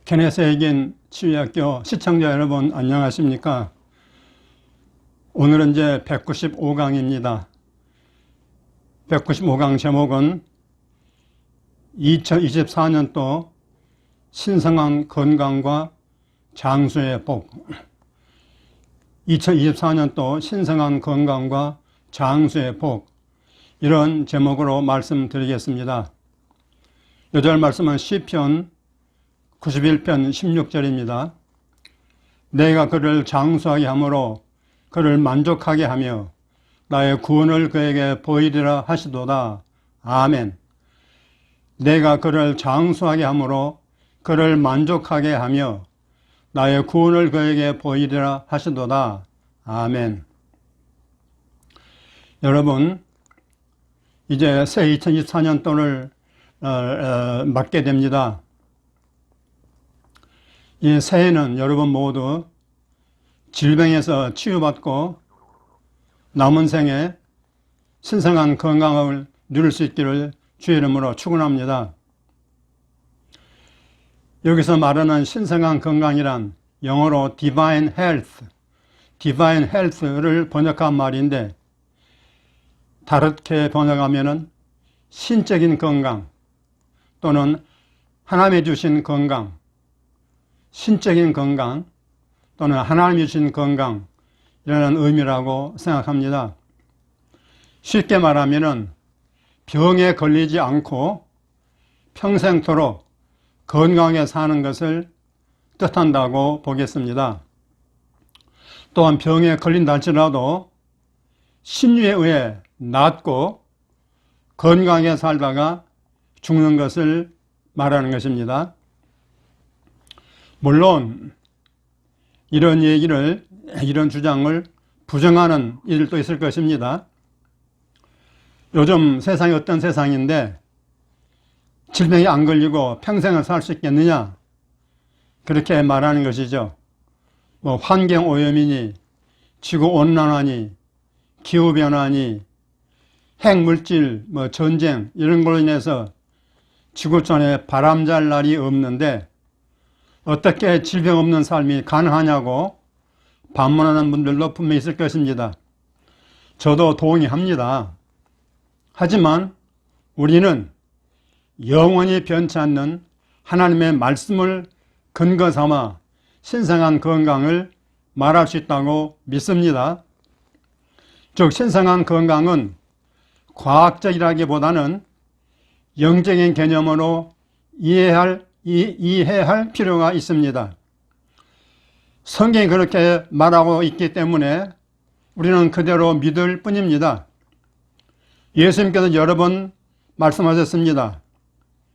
케네스에겐 치유학교 시청자 여러분 안녕하십니까? 오늘은 이제 195강입니다. 195강 제목은 2024년도 신성한 건강과 장수의 복. 2024년도 신성한 건강과 장수의 복, 이런 제목으로 말씀드리겠습니다. 요절 말씀은 시편 91편 16절입니다. 내가 그를 장수하게 함으로 그를 만족하게 하며 나의 구원을 그에게 보이리라 하시도다. 아멘. 내가 그를 장수하게 함으로 그를 만족하게 하며 나의 구원을 그에게 보이리라 하시도다. 아멘. 여러분, 이제 새 2024년도를 맞게 됩니다. 이 새해는 여러분 모두 질병에서 치유받고 남은 생에 신성한 건강을 누릴 수 있기를 주의 이름으로 축원합니다. 여기서 말하는 신성한 건강이란 영어로 divine health를 번역한 말인데, 다르게 번역하면은 신적인 건강 또는 하나님이 주신 건강, 신적인 건강 또는 하나님이 주신 건강이라는 의미라고 생각합니다. 쉽게 말하면은 병에 걸리지 않고 평생토록 건강하게 사는 것을 뜻한다고 보겠습니다. 또한 병에 걸린다 할지라도 신유에 의해 낫고 건강하게 살다가 죽는 것을 말하는 것입니다. 물론 이런 주장을 부정하는 이들도 있을 것입니다. 요즘 세상이 어떤 세상인데 질병이 안 걸리고 평생을 살 수 있겠느냐, 그렇게 말하는 것이죠. 환경오염이니 지구온난화니 기후변화니 핵물질, 전쟁, 이런 걸로 인해서 지구촌에 바람 잘 날이 없는데 어떻게 질병 없는 삶이 가능하냐고 반문하는 분들도 분명히 있을 것입니다. 저도 동의합니다. 하지만 우리는 영원히 변치 않는 하나님의 말씀을 근거 삼아 신성한 건강을 말할 수 있다고 믿습니다. 즉, 신성한 건강은 과학적이라기보다는 영적인 개념으로 이해할 필요가 있습니다. 성경이 그렇게 말하고 있기 때문에 우리는 그대로 믿을 뿐입니다. 예수님께서 여러 번 말씀하셨습니다.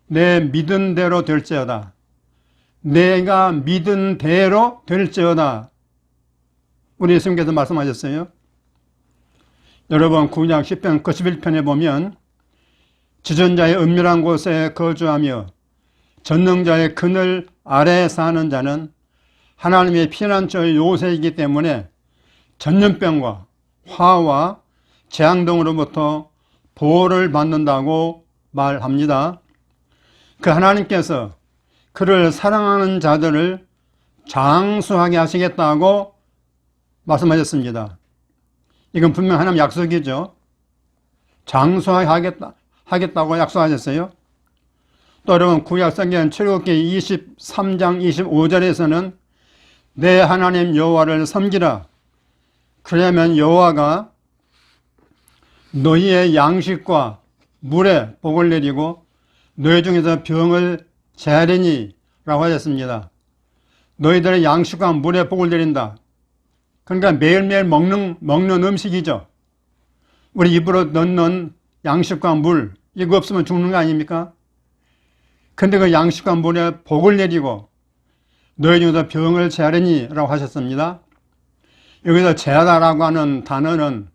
내 믿은 대로 될지어다. 내가 믿은 대로 될지어다. 우리 예수님께서 말씀하셨어요. 여러분, 구약 10편 91편에 보면 지존자의 은밀한 곳에 거주하며 전능자의 그늘 아래에 사는 자는 하나님의 피난처의 요새이기 때문에 전염병과 화와 재앙 등으로부터 보호를 받는다고 말합니다. 그 하나님께서 그를 사랑하는 자들을 장수하게 하시겠다고 말씀하셨습니다. 이건 분명 하나님 약속이죠. 장수하게 하겠다고 약속하셨어요. 또 여러분, 구약성경 출애굽기 23장 25절에서는 내 하나님 여호와를 섬기라. 그러면 여호와가 너희의 양식과 물에 복을 내리고 너희 중에서 병을 제하리니 라고 하셨습니다. 너희들의 양식과 물에 복을 내린다. 그러니까 매일매일 먹는 음식이죠. 우리 입으로 넣는 양식과 물, 이거 없으면 죽는 거 아닙니까? 근데 그 양식과 물에 복을 내리고 너희 중에서 병을 제하리니 라고 하셨습니다. 여기서 제하다라고 하는 단어는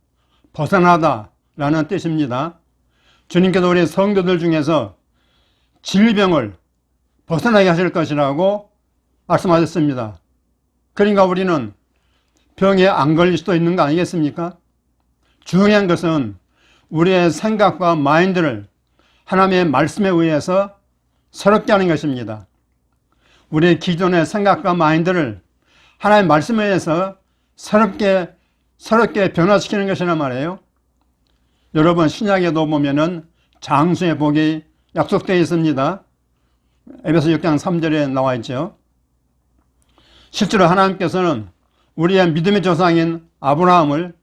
벗어나다 라는 뜻입니다. 주님께서 우리 성도들 중에서 질병을 벗어나게 하실 것이라고 말씀하셨습니다. 그러니까 우리는 병에 안 걸릴 수도 있는 거 아니겠습니까? 중요한 것은 우리의 생각과 마인드를 하나님의 말씀에 의해서 새롭게 하는 것입니다. 우리의 기존의 생각과 마인드를 하나님의 말씀에 의해서 새롭게 변화시키는 것이란 말이에요. 여러분, 신약에도 보면은 장수의 복이 약속되어 있습니다. 에베소 6장 3절에 나와 있죠. 실제로 하나님께서는 우리의 믿음의 조상인 아브라함을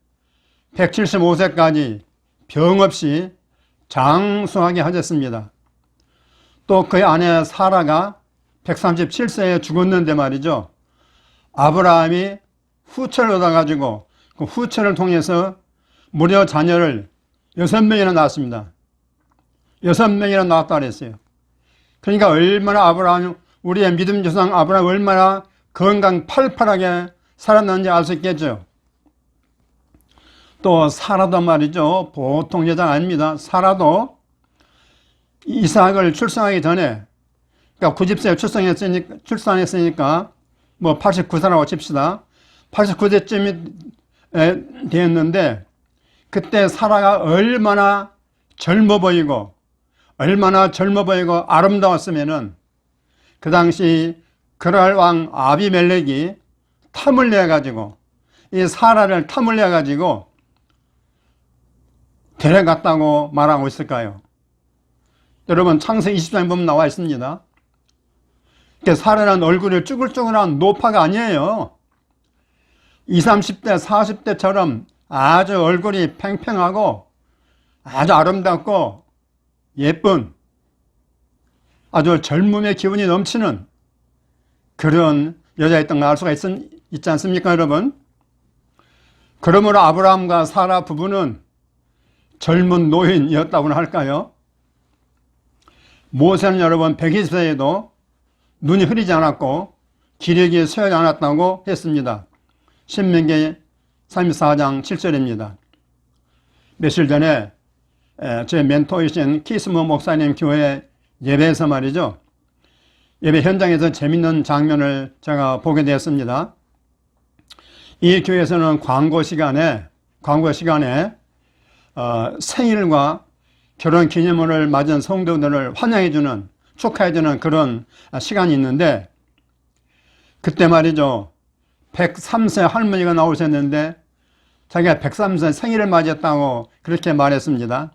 175세까지 병 없이 장수하게 하셨습니다. 또 그의 아내 사라가 137세에 죽었는데 말이죠. 아브라함이 후처를 얻어가지고 그 후처를 통해서 무려 자녀를 6명이나 낳았습니다. 6명이나 낳았다 그랬어요. 그러니까 얼마나 우리의 믿음 조상 아브라함이 얼마나 건강 팔팔하게 살았는지 알 수 있겠죠. 또 사라도 말이죠. 보통 여자가 아닙니다. 사라도 이삭을 출산하기 전에, 그러니까 90세에 출산했으니까 뭐 89세라고 칩시다. 89세쯤이 되었는데 그때 사라가 얼마나 젊어 보이고 아름다웠으면은 그 당시 그랄 왕 아비멜렉이 탐을 내가지고 이 사라를 탐을 내가지고 데려갔다고 말하고 있을까요? 여러분, 창세기 20장에 보면 나와 있습니다. 사라는 얼굴이 쭈글쭈글한 노파가 아니에요. 20, 30대, 40대처럼 아주 얼굴이 팽팽하고 아주 아름답고 예쁜, 아주 젊음의 기운이 넘치는 그런 여자였던 걸 알 수가 있지 않습니까, 여러분? 그러므로 아브라함과 사라 부부는 젊은 노인이었다고나 할까요? 모세는 여러분 120세에도 눈이 흐리지 않았고 기력이 쇠하지 않았다고 했습니다. 신명기 34장 7절입니다. 며칠 전에 제 멘토이신 키스모 목사님 교회 예배에서 말이죠. 예배 현장에서 재밌는 장면을 제가 보게 되었습니다. 이 교회에서는 광고 시간에 생일과 결혼 기념일을 맞은 성도들을 환영해주는, 축하해주는 그런 시간이 있는데, 그때 말이죠. 103세 할머니가 나오셨는데 자기가 103세 생일을 맞이했다고 그렇게 말했습니다.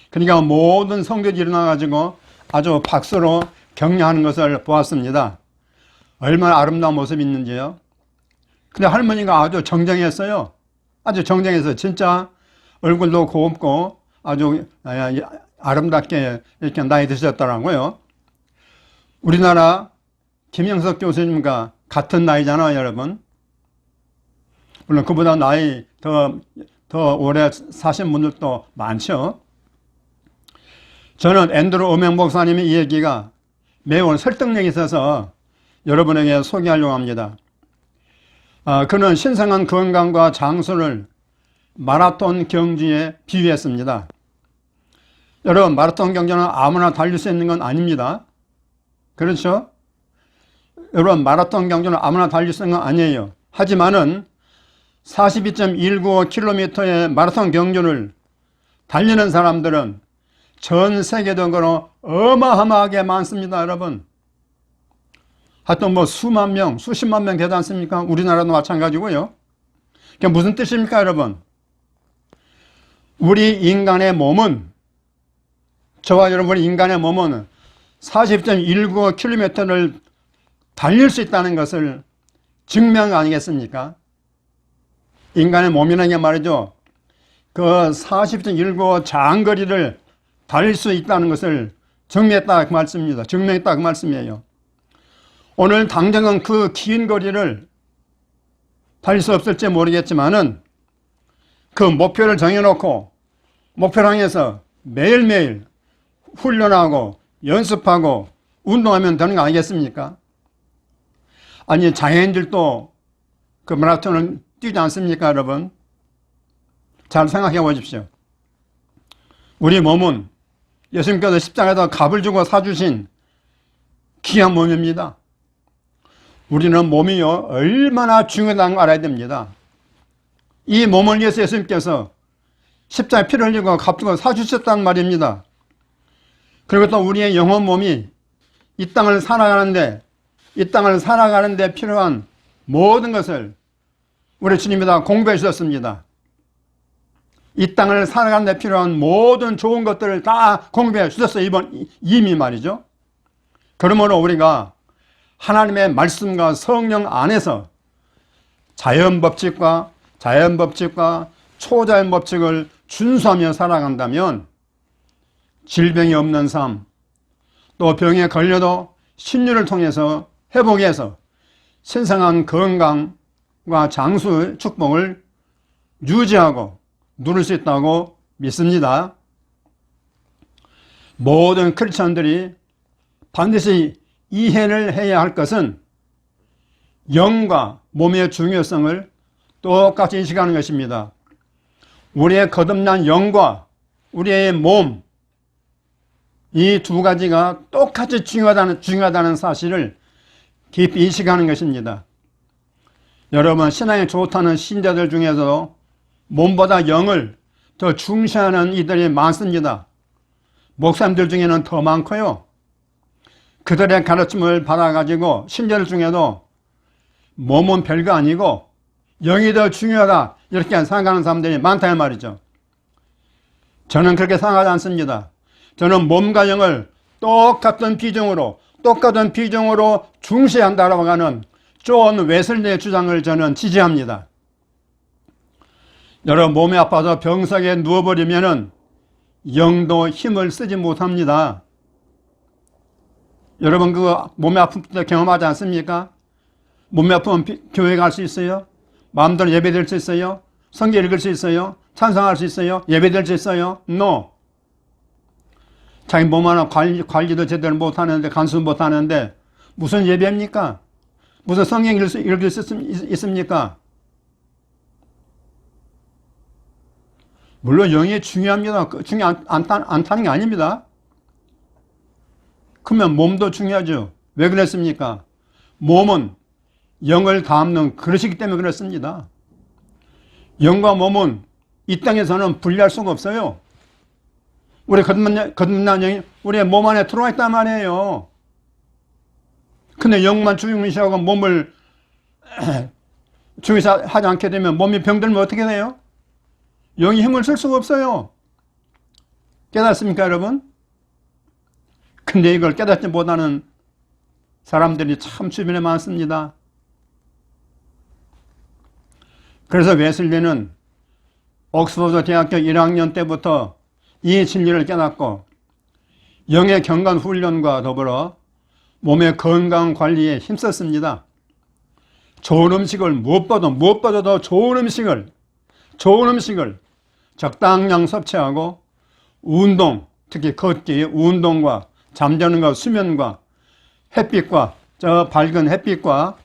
그러니까 모든 성도들이 일어나가지고 아주 박수로 격려하는 것을 보았습니다. 얼마나 아름다운 모습이 있는지요. 근데 할머니가 아주 정정했어요. 아주 정정해서 진짜 얼굴도 곱고 아주 아름답게 이렇게 나이 드셨더라고요. 우리나라 김영석 교수님과 같은 나이잖아요, 여러분. 물론 그보다 나이 더 오래 사신 분들도 많죠. 저는 앤드루 오명 목사님의 이 얘기가 매우 설득력이 있어서 여러분에게 소개하려고 합니다. 그는 신성한 건강과 장수를 마라톤 경주에 비유했습니다. 여러분, 마라톤 경주는 아무나 달릴 수 있는 건 아닙니다. 그렇죠? 여러분, 마라톤 경주는 아무나 달릴 수 있는 건 아니에요. 하지만은 42.195km의 마라톤 경주를 달리는 사람들은 전 세계적으로 어마어마하게 많습니다, 여러분. 하여튼 뭐 수만 명, 수십만 명 되지 않습니까? 우리나라도 마찬가지고요. 그게 무슨 뜻입니까, 여러분? 우리 인간의 몸은, 저와 여러분 인간의 몸은 40.195km를 달릴 수 있다는 것을 증명 아니겠습니까? 인간의 몸이라는 게 말이죠. 그 40.195 장거리를 달릴 수 있다는 것을 증명했다 그 말씀입니다. 증명했다 그 말씀이에요. 오늘 당장은 그 긴 거리를 달릴 수 없을지 모르겠지만은 그 목표를 정해놓고 목표를 향해서 매일매일 훈련하고 연습하고 운동하면 되는 거 아니겠습니까? 아니, 장애인들도 그 마라톤을 뛰지 않습니까, 여러분? 잘 생각해 보십시오. 우리 몸은 예수님께서 십자가에다 값을 주고 사주신 귀한 몸입니다. 우리는 몸이요, 얼마나 중요하다는 걸 알아야 됩니다. 이 몸을 위해서 예수님께서 십자가에 피를 흘리고 값 주고 사주셨다는 말입니다. 그리고 또 우리의 영혼 몸이 이 땅을 살아가는데 이 땅을 살아가는 데 필요한 모든 것을 우리 주님이 다 공부해 주셨습니다. 이 땅을 살아가는 데 필요한 모든 좋은 것들을 다 공부해 주셨어요. 이미 말이죠. 그러므로 우리가 하나님의 말씀과 성령 안에서 자연법칙과 초자연법칙을 준수하며 살아간다면 질병이 없는 삶, 또 병에 걸려도 신유를 통해서 회복해서 신성한 건강과 장수의 축복을 유지하고 누릴 수 있다고 믿습니다. 모든 크리스천들이 반드시 이해를 해야 할 것은 영과 몸의 중요성을 똑같이 인식하는 것입니다. 우리의 거듭난 영과 우리의 몸, 이 두 가지가 똑같이 중요하다는 사실을 깊이 인식하는 것입니다. 여러분, 신앙이 좋다는 신자들 중에서도 몸보다 영을 더 중시하는 이들이 많습니다. 목사님들 중에는 더 많고요. 그들의 가르침을 받아가지고 신자들 중에도 몸은 별거 아니고 영이 더 중요하다 이렇게 생각하는 사람들이 많다 이 말이죠. 저는 그렇게 생각하지 않습니다. 저는 몸과 영을 똑같은 비중으로 중시해야 한다고 하는 존 웨슬리의 주장을 저는 지지합니다. 여러분, 몸이 아파서 병석에 누워버리면 영도 힘을 쓰지 못합니다. 여러분, 몸이 아픈 때 경험하지 않습니까? 몸이 아프면 교회 갈 수 있어요? 마음대로 예배드릴 수 있어요? 성경 읽을 수 있어요? 찬송할 수 있어요? 예배드릴 수 있어요? No. 자기 몸 하나 관리도 제대로 못하는데, 간수 못하는데 무슨 예배입니까? 무슨 성경 읽을 수 있습니까? 물론 영이 중요합니다. 중요하지 않다는 게 아닙니다. 그러면 몸도 중요하죠. 왜 그랬습니까? 몸은 영을 담는 그릇이기 때문에 그렇습니다. 영과 몸은 이 땅에서는 분리할 수가 없어요. 우리 거듭난 영이 우리의 몸 안에 들어와 있단 말이에요. 근데 영만 중시하고 몸을 중시하지 않게 되면 몸이 병들면 어떻게 돼요? 영이 힘을 쓸 수가 없어요. 깨닫습니까, 여러분? 근데 이걸 깨닫지 못하는 사람들이 참 주변에 많습니다. 그래서 웨슬리는 옥스퍼드 대학교 1학년 때부터 이 진리를 깨닫고 영의 경건 훈련과 더불어 몸의 건강 관리에 힘썼습니다. 좋은 음식을 무엇보다 더 좋은 음식을 적당량 섭취하고 운동, 특히 걷기, 운동과 잠자는 것, 수면과 햇빛과 밝은 햇빛과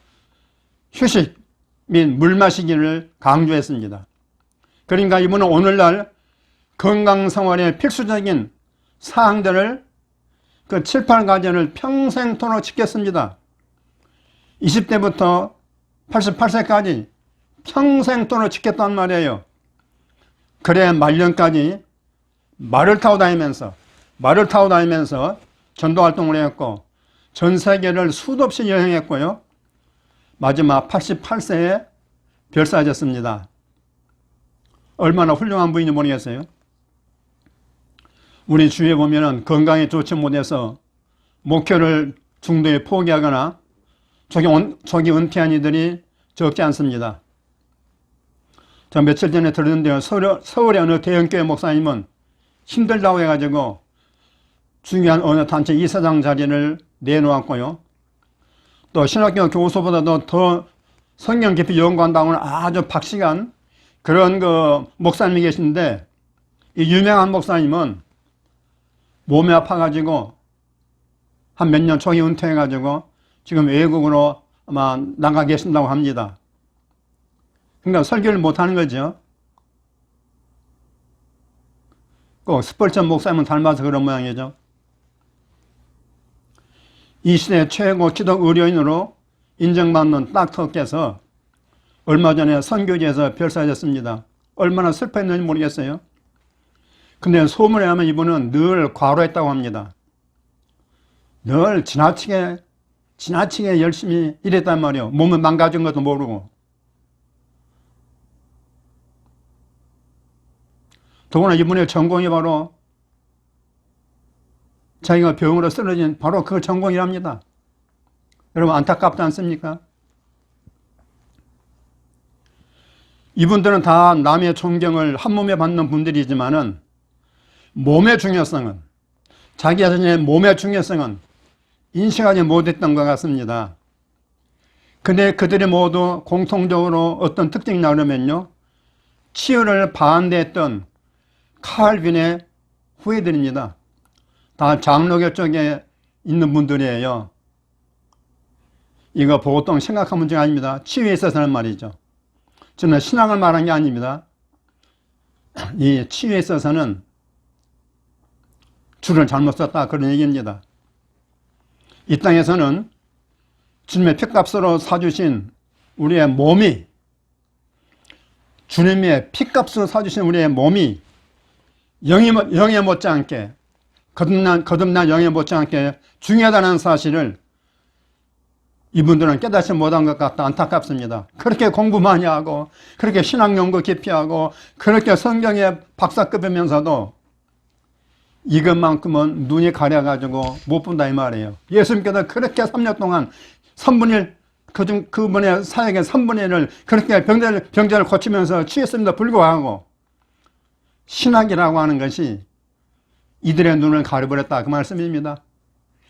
휴식 및 물 마시기를 강조했습니다. 그러니까 이분은 오늘날 건강생활의 필수적인 사항들을 그 7, 8가지를 평생토록 지켰습니다. 20대부터 88세까지 평생토록 지켰단 말이에요. 그래 말년까지 말을 타고 다니면서 전도활동을 했고 전 세계를 수도 없이 여행했고요. 마지막 88세에 별사하셨습니다. 얼마나 훌륭한 분인지 모르겠어요. 우리 주위에 보면은 건강이 좋지 못해서 목표를 중도에 포기하거나 조기 은퇴한 이들이 적지 않습니다. 저 며칠 전에 들었는데요. 서울의 어느 대형교회 목사님은 힘들다고 해가지고 중요한 어느 단체 이사장 자리를 내놓았고요. 또 신학교 교수보다도 더 성경 깊이 연구한다고는 아주 박식한 그런 목사님이 계신데, 이 유명한 목사님은 몸이 아파가지고 한 몇 년 초기 은퇴해가지고 지금 외국으로 아마 나가 계신다고 합니다. 그러니까 설교를 못하는 거죠. 꼭 스펄전 목사님은 닮아서 그런 모양이죠. 이 시대 최고 기독 의료인으로 인정받는 닥터께서 얼마 전에 선교지에서 별사하셨습니다. 얼마나 슬퍼했는지 모르겠어요. 근데 소문에 하면 이분은 늘 과로했다고 합니다. 늘 지나치게 지나치게 열심히 일했단 말이에요. 몸을 망가진 것도 모르고. 더구나 이분의 전공이 바로 자기가 병으로 쓰러진 바로 그 전공이랍니다. 여러분 안타깝지 않습니까? 이분들은 다 남의 존경을 한 몸에 받는 분들이지만은 몸의 중요성은, 자기 자신의 몸의 중요성은 인식하지 못했던 것 같습니다. 근데 그들이 모두 공통적으로 어떤 특징이 나오면요, 치유를 반대했던 칼빈의 후예들입니다. 다 장로교 쪽에 있는 분들이에요. 이거 보통 심각한 문제가 아닙니다. 치유에 있어서는 말이죠. 저는 신앙을 말한 게 아닙니다. 이 치유에 있어서는 줄을 잘못 썼다, 그런 얘기입니다. 이 땅에서는 주님의 핏값으로 사주신 우리의 몸이, 주님의 핏값으로 사주신 우리의 몸이 영에 못지않게, 거듭난 영에 못지않게 중요하다는 사실을 이분들은 깨닫지 못한 것 같다. 안타깝습니다. 그렇게 공부 많이 하고, 그렇게 신앙 연구 깊이 하고, 그렇게 성경에 박사급이면서도 이것만큼은 눈이 가려가지고 못 본다 이 말이에요. 예수님께서 그렇게 3년 동안 3분의 1, 그분의 사역의 3분의 1을 그렇게 병자를 고치면서 취했습니다. 불구하고 신학이라고 하는 것이 이들의 눈을 가려버렸다, 그 말씀입니다.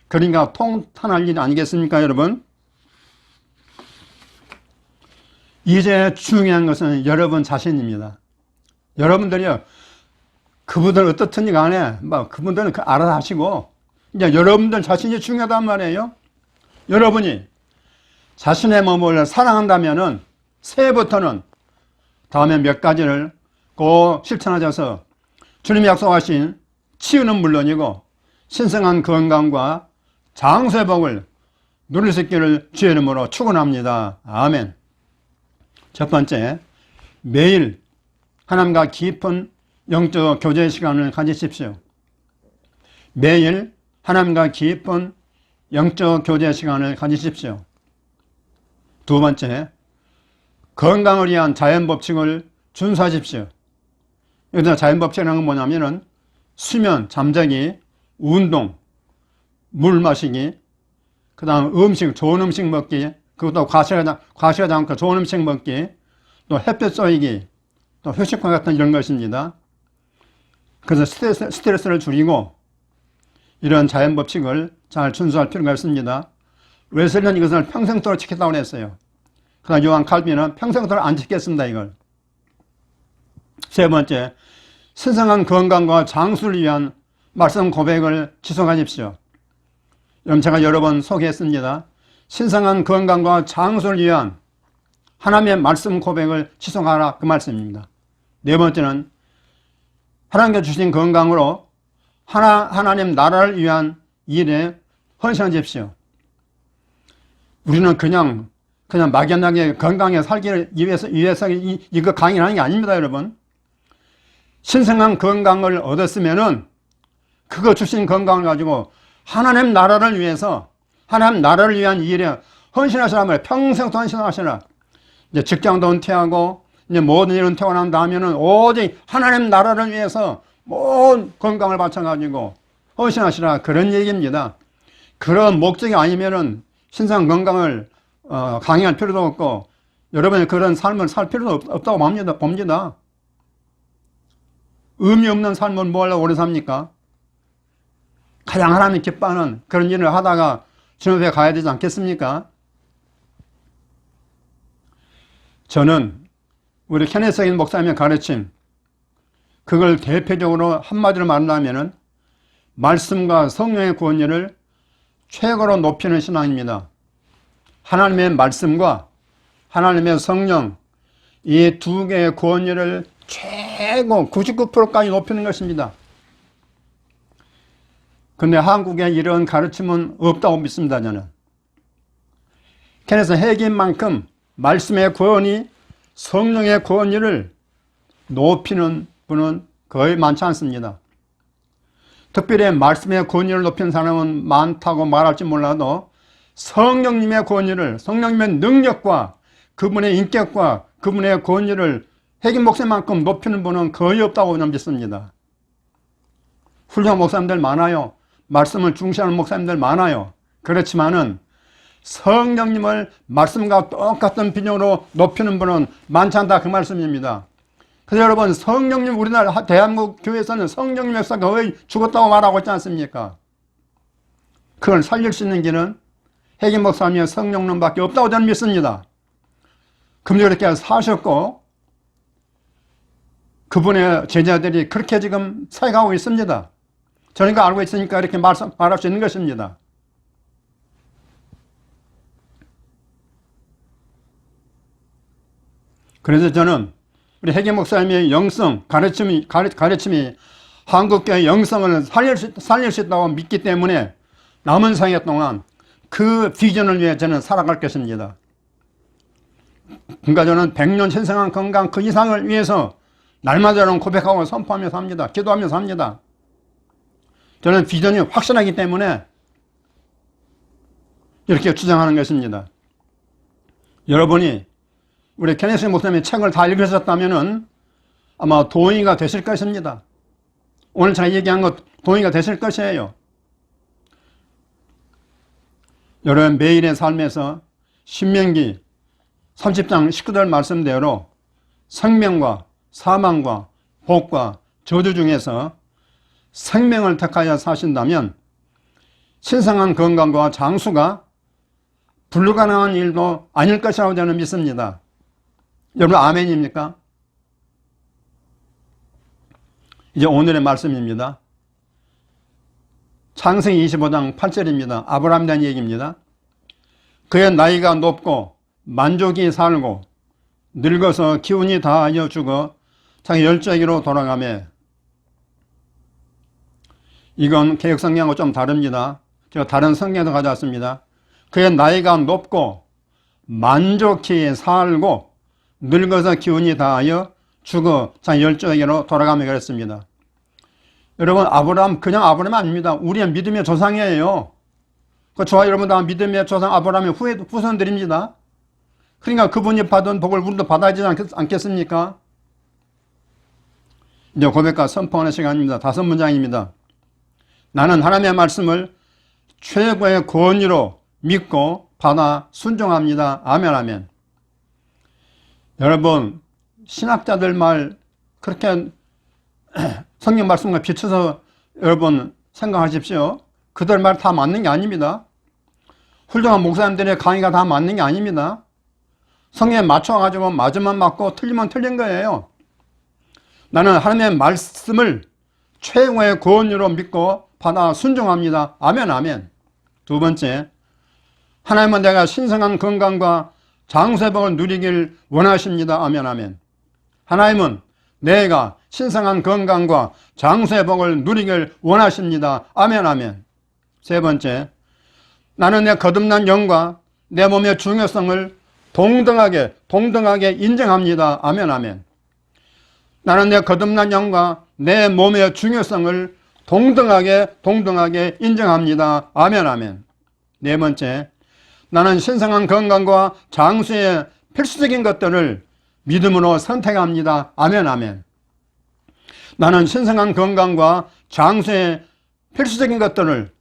그러니까 통탄할 일 아니겠습니까, 여러분? 이제 중요한 것은 여러분 자신입니다. 여러분들이요, 그분들 어떻든지 간에 그분들은 알아서 하시고, 이제 여러분들 자신이 중요하단 말이에요. 여러분이 자신의 몸을 사랑한다면은 새해부터는 다음에 몇 가지를 꼭 실천하셔서 주님이 약속하신 치유는 물론이고 신성한 건강과 장수의 복을 누릴 수 있기를 주의 이름으로 축원합니다. 아멘. 첫 번째, 매일 하나님과 깊은 영적 교제 시간을 가지십시오. 매일 하나님과 깊은 영적 교제 시간을 가지십시오. 두 번째, 건강을 위한 자연 법칙을 준수하십시오. 여기서 자연 법칙이라는 건 뭐냐면은 수면, 잠자기, 운동, 물 마시기, 그 다음 음식, 좋은 음식 먹기, 그것도 과식하지 않고 좋은 음식 먹기, 또 햇볕 쏘이기, 또 휴식과 같은 이런 것입니다. 그래서 스트레스를 줄이고 이런 자연 법칙을 잘 준수할 필요가 있습니다. 웨슬리는 이것을 평생도록 지켰다고 했어요. 그러나 요한 칼빈은 평생도록 안 지켰습니다, 이걸. 세 번째, 신성한 건강과 장수를 위한 말씀 고백을 지속하십시오. 여러분, 제가 여러 번 소개했습니다. 신성한 건강과 장수를 위한 하나님의 말씀 고백을 지속하라, 그 말씀입니다. 네 번째는 하나님께 주신 건강으로 하나님 나라를 위한 일에 헌신하십시오. 우리는 그냥 막연하게 건강에 살기 위해서 이거 강의하는 게 아닙니다, 여러분. 신성한 건강을 얻었으면은 그거 주신 건강을 가지고 하나님 나라를 위해서, 하나님 나라를 위한 일에 헌신하시라 말이에요. 평생 헌신하시라. 이제 직장도 은퇴하고 이제 모든 일은 퇴원한 다음에는 오직 하나님 나라를 위해서 모든 건강을 바쳐가지고 헌신하시라, 그런 얘기입니다. 그런 목적이 아니면은 신성 건강을 강의할 필요도 없고 여러분이 그런 삶을 살 필요도 없다고 봅니다. 의미 없는 삶을 뭐 하려고 오래 삽니까? 가장 하나님 기뻐하는 그런 일을 하다가 주님 앞에 가야 되지 않겠습니까? 저는 우리 케네스인 목사님의 가르침, 그걸 대표적으로 한마디로 말하면은 말씀과 성령의 구원율을 최고로 높이는 신앙입니다. 하나님의 말씀과 하나님의 성령, 이 두 개의 구원율을 최고 99%까지 높이는 것입니다. 근데 한국에 이런 가르침은 없다고 믿습니다, 저는. 그래서 핵인 만큼 말씀의 구원이 성령의 구원율을 높이는 분은 거의 많지 않습니다. 특별히 말씀의 구원율을 높이는 사람은 많다고 말할지 몰라도 성령님의 권위를, 성령님의 능력과 그분의 인격과 그분의 권위를 핵임 목사만큼 높이는 분은 거의 없다고 저는 믿습니다. 훌륭한 목사님들 많아요. 말씀을 중시하는 목사님들 많아요. 그렇지만은 성령님을 말씀과 똑같은 비중으로 높이는 분은 많지 않다, 그 말씀입니다. 그래서 여러분, 성령님, 우리나라 대한민국 교회에서는 성령님 역사가 거의 죽었다고 말하고 있지 않습니까? 그걸 살릴 수 있는 길은 핵임 목사님의 성령님밖에 없다고 저는 믿습니다. 그분이 그렇게 사셨고 그분의 제자들이 그렇게 지금 살아가고 있습니다. 저는 그 알고 있으니까 이렇게 말할 수 있는 것입니다. 그래서 저는 우리 핵임 목사님의 영성, 가르침이 한국교회의 영성을 살릴 수 있다고 믿기 때문에 남은 생애 동안 그 비전을 위해 저는 살아갈 것입니다. 그러니까 저는 100년 신성한 건강 그 이상을 위해서 날마다 저는 고백하고 선포하며 삽니다. 기도하며 삽니다. 저는 비전이 확실하기 때문에 이렇게 주장하는 것입니다. 여러분이 우리 케네스 목사님의 책을 다 읽으셨다면 아마 동의가 되실 것입니다. 오늘 제가 얘기한 것 동의가 되실 것이에요. 여러분 매일의 삶에서 신명기 30장 19절 말씀대로 생명과 사망과 복과 저주 중에서 생명을 택하여 사신다면 신성한 건강과 장수가 불가능한 일도 아닐 것이라고 저는 믿습니다. 여러분 아멘입니까? 이제 오늘의 말씀입니다. 창세기 25장 8절입니다. 아브라함에 대한 얘기입니다. 그의 나이가 높고 만족이 살고 늙어서 기운이 다하여 죽어 자기 열조에게로 돌아가매. 이건 개혁성경하고 좀 다릅니다. 제가 다른 성경에서 가져왔습니다. 그의 나이가 높고 만족히 살고 늙어서 기운이 다하여 죽어 자기 열조에게로 돌아가며 그랬습니다. 여러분 아브라함 그냥 아브라함 아닙니다. 우리의 믿음의 조상이에요. 저와 여러분 다 믿음의 조상 아브라함의 후손들입니다. 그러니까 그분이 받은 복을 우리도 받아야 되지 않겠습니까? 이제 고백과 선포하는 시간입니다. 5문장입니다. 나는 하나님의 말씀을 최고의 권위로 믿고 받아 순종합니다. 아멘 아멘. 여러분 신학자들 말 그렇게 성경 말씀과 비춰서 여러분 생각하십시오. 그들 말 다 맞는 게 아닙니다. 훌륭한 목사님들의 강의가 다 맞는 게 아닙니다. 성경에 맞춰가지고 맞으면 맞고 틀리면 틀린 거예요. 나는 하나님의 말씀을 최고의 권위로 믿고 받아 순종합니다. 아멘 아멘. 두 번째, 하나님은 내가 신성한 건강과 장수회복을 누리길 원하십니다. 아멘 아멘. 하나님은 내가 신성한 건강과 장수회복을 누리길 원하십니다. 아멘 아멘. 세 번째, 나는 내 거듭난 영과 내 몸의 중요성을 동등하게 인정합니다. 아멘 아멘. 나는 내 거듭난 영과 내 몸의 중요성을 동등하게 인정합니다. 아멘 아멘. 네 번째, 나는 신성한 건강과 장수의 필수적인 것들을 믿음으로 선택합니다. 아멘 아멘. 나는 신성한 건강과 장수의 필수적인 것들을,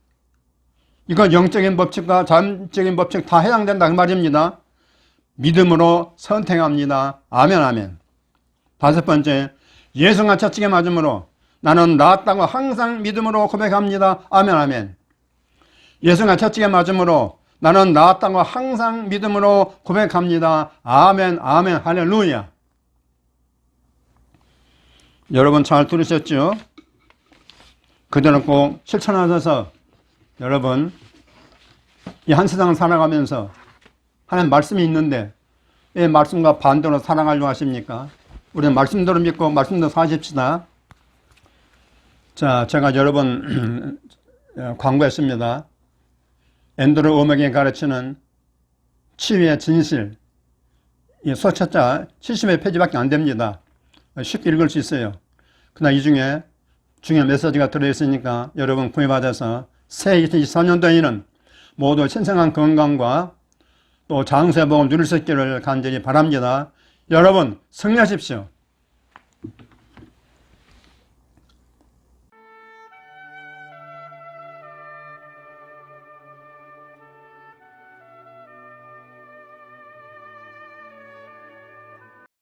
이건 영적인 법칙과 자연적인 법칙 다 해당된다 그 말입니다. 믿음으로 선택합니다. 아멘 아멘. 다섯 번째, 예수가 채찍에 맞음으로 나는 나았다고 항상 믿음으로 고백합니다. 아멘 아멘. 예수가 채찍에 맞음으로 나는 나았다고 항상 믿음으로 고백합니다. 아멘 아멘 할렐루야. 여러분 잘 들으셨죠? 그대로 꼭 실천하셔서 여러분 이 한 세상을 살아가면서 하나님 말씀이 있는데 이 말씀과 반대로 살아가려고 하십니까? 우리는 말씀대로 믿고 말씀대로 사십시다. 자, 제가 여러 번 광고했습니다. 앤드루 오맥이 가르치는 치유의 진실, 이 소책자 70여 페이지밖에 안 됩니다. 쉽게 읽을 수 있어요. 그러나 이 중에 중요한 메시지가 들어있으니까 여러분 구매받아서 새 2024년도에는 모두 신성한 건강과 또 장수의 복을 누릴 수 있기를 간절히 바랍니다. 여러분 승리하십시오.